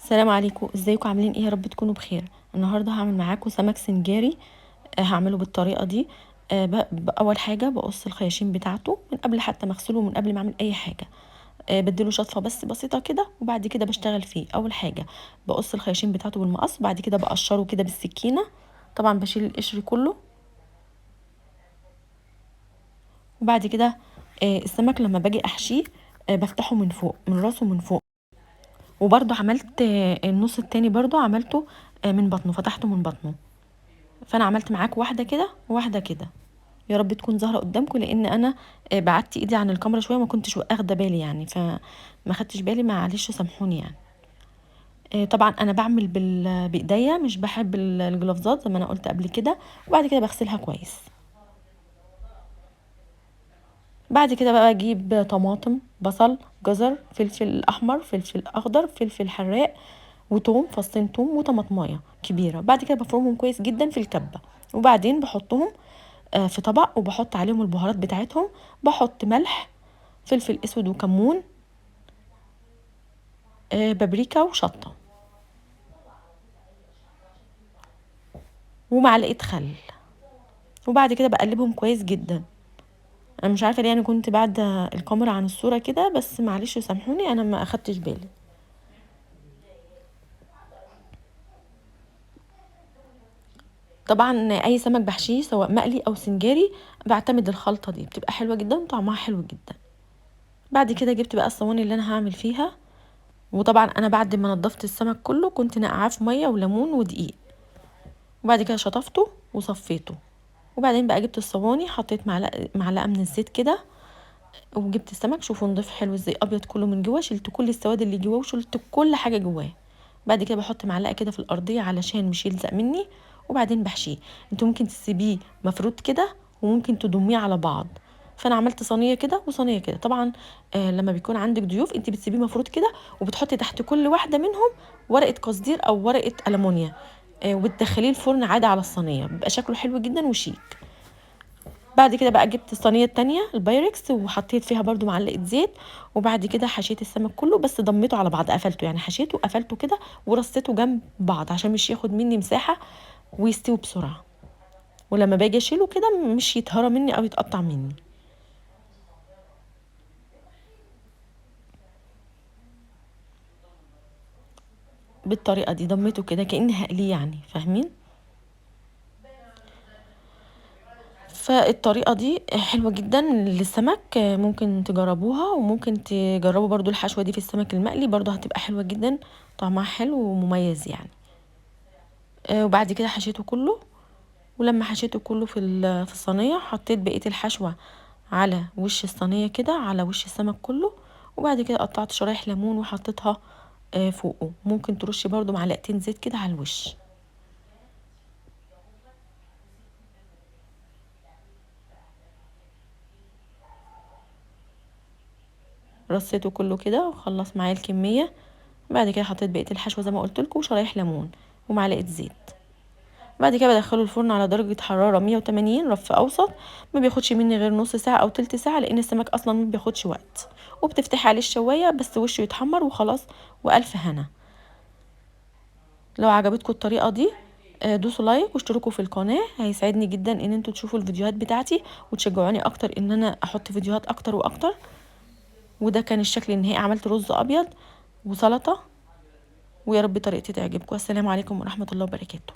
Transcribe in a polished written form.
السلام عليكم، ازيكم عاملين ايه؟ يا رب تكونوا بخير. النهارده هعمل معاكم سمك سنجاري. هعمله بالطريقه دي. اول حاجه بقص الخياشيم بتاعته من قبل حتى ما اغسله، من قبل ما اعمل اي حاجه. بديله شطفه بس بسيطه كده، وبعد كده بشتغل فيه. اول حاجه بقص الخياشيم بتاعته بالمقص، وبعد كده بقشره كده بالسكينه. طبعا بشيل القشر كله. وبعد كده السمك لما باجي احشيه بفتحه من فوق، من راسه من فوق. وبرده عملت النص التاني برده عملته من بطنه، فتحته من بطنه. فانا عملت معاك واحده كده وواحده كده. يا رب تكون ظاهره قدامكم، لان انا بعدت ايدي عن الكاميرا شويه، ما كنتش واخده بالي يعني، فما خدتش بالي، معلش سامحوني يعني. طبعا انا بعمل بايديا، مش بحب الجلافزات زي ما انا قلت قبل كده. وبعد كده بغسلها كويس. بعد كده بقى اجيب طماطم، بصل، جزر، فلفل احمر، فلفل اخضر، فلفل حراق، وتوم، فصين توم، وطماطمايه كبيره. بعد كده بفرمهم كويس جدا في الكبه. وبعدين بحطهم في طبق، وبحط عليهم البهارات بتاعتهم. بحط ملح، فلفل اسود، وكمون، بابريكا، وشطه، ومعلقه خل. وبعد كده بقلبهم كويس جدا. انا مش عارفه ليه انا كنت بعد الكاميرا عن الصوره كده، بس معلش سامحوني انا ما اخدتش بالي. طبعا اي سمك بحشيه سواء مقلي او سنجاري بعتمد الخلطه دي، بتبقى حلوه جدا وطعمها حلو جدا. بعد كده جبت بقى الصواني اللي انا هعمل فيها. وطبعا انا بعد ما نضفت السمك كله كنت نقعاه في ميه وليمون ودقيق. وبعد كده شطفته وصفيته. وبعدين بقى جبت الصواني، حطيت معلقه من الزيت كده. وجبت السمك، شوفوا نضيف حلو ازاي، ابيض كله من جوه. شلت كل السواد اللي جواه، وشلت كل حاجه جواه. بعد كده بحط معلقه كده في الارضيه علشان مش يلزق مني. وبعدين بحشيه. انتوا ممكن تسيبيه مفروض كده، وممكن تضميه على بعض. فانا عملت صينيه كده وصينيه كده طبعا. لما بيكون عندك ضيوف انت بتسيبيه مفروض كده، وبتحطي تحت كل واحده منهم ورقه قصدير او ورقه المونيا. وبتدخليه الفرن عادي على الصينيه، بيبقى شكله حلو جدا وشيك. بعد كده بقى جبت الصينيه التانية البايركس، وحطيت فيها برضو معلقه زيت. وبعد كده حشيت السمك كله، بس ضميته على بعض، قفلته يعني، حشيته وقفلته كده. ورصيته جنب بعض عشان مش ياخد مني مساحه، ويستوي بسرعه. ولما باجي اشيله كده مش يتهرى مني او يتقطع مني. بالطريقه دي ضميته كده كاني هقليه يعني، فاهمين؟ فالطريقة دي حلوة جدا للسمك، ممكن تجربوها، وممكن تجربوا برضو الحشوة دي في السمك المقلي، برضو هتبقى حلوة جدا. طعمها حلو ومميز يعني. وبعد كده حشيته كله. ولما حشيته كله في الصينية، حطيت بقية الحشوة على وش الصينية كده، على وش السمك كله. وبعد كده قطعت شرايح ليمون وحطيتها فوقه. ممكن ترشي برضو معلقتين زيت كده على الوش. رصيته كله كده وخلص معايا الكمية. بعد كده حطيت بقيه الحشوه زي ما قلت لكم، وشرايح ليمون، ومعلقه زيت. بعد كده بدخله الفرن على درجه حراره 180 رف اوسط. ما بياخدش مني غير نص ساعه او تلت ساعه، لان السمك اصلا ما بياخدش وقت. وبتفتحي عليه الشوايه بس وشه يتحمر وخلاص. والف هنا. لو عجبتكم الطريقه دي دوسوا لايك واشتركوا في القناه، هيسعدني جدا ان انتوا تشوفوا الفيديوهات بتاعتي، وتشجعوني اكتر ان انا احط فيديوهات اكتر واكتر. وده كان الشكل النهائي. عملت رز ابيض وسلطه. ويا رب طريقتي تعجبكم. السلام عليكم ورحمه الله وبركاته.